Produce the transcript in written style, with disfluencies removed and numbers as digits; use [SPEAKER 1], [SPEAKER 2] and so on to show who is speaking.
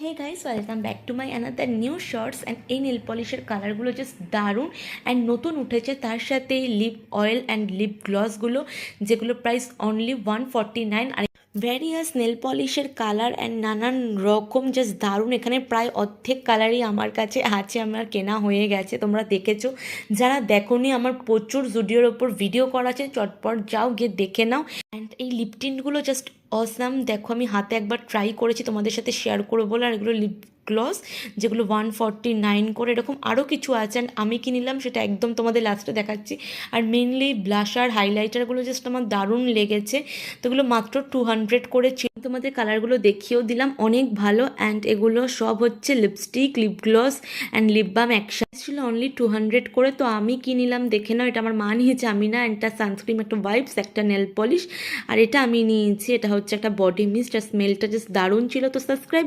[SPEAKER 1] Hey guys, welcome back to my another new shorts. And এই nail পলিশের কালারগুলো just দারুণ অ্যান্ড নতুন উঠেছে। তার সাথে লিপ অয়েল অ্যান্ড লিপ গ্লসগুলো, যেগুলো প্রাইস অনলি 149। আর ভ্যারিয়াস নেল পলিশের কালার অ্যান্ড নানান রকম জাস্ট দারুণ। এখানে প্রায় অর্ধেক কালারই আমার কাছে আছে, আমার কেনা হয়ে গেছে, তোমরা দেখেছো। যারা দেখোনি, আমার প্রচুর জুডিওর ওপর ভিডিও করা আছে, চটপট যাও গিয়ে দেখে নাও। অ্যান্ড এই লিপ টিন্টগুলো জাস্ট অসাম। দেখো, আমি হাতে একবার ট্রাই করেছি, তোমাদের সাথে শেয়ার করবো বলে। আর এগুলো লিপ গ্লস, যেগুলো 149 করে, এরকম আরও কিছু আছে। অ্যান্ড আমি কি নিলাম সেটা একদম তোমাদের লাস্টে দেখাচ্ছি। আর মেনলি ব্লাশার হাইলাইটারগুলো জাস্ট আমার দারুণ লেগেছে। তো এগুলো মাত্র 200 করে ছিল। তোমাদের কালারগুলো দেখিয়েও দিলাম, অনেক ভালো। অ্যান্ড এগুলো সব হচ্ছে lipstick, lip gloss and lip balm একসাথে ছিল অনলি 200 করে। তো আমি কি নিলাম দেখে নাও। এটা আমার মা নিয়েছে, আমি না। একটা সানস্ক্রিন, একটা ওয়াইপস, একটা নেল পলিশ, আর এটা আমি নিয়েছি। এটা হচ্ছে একটা বডি মিস্ট। আর স্মেলটা জাস্ট দারুণ ছিল। তো সাবস্ক্রাইব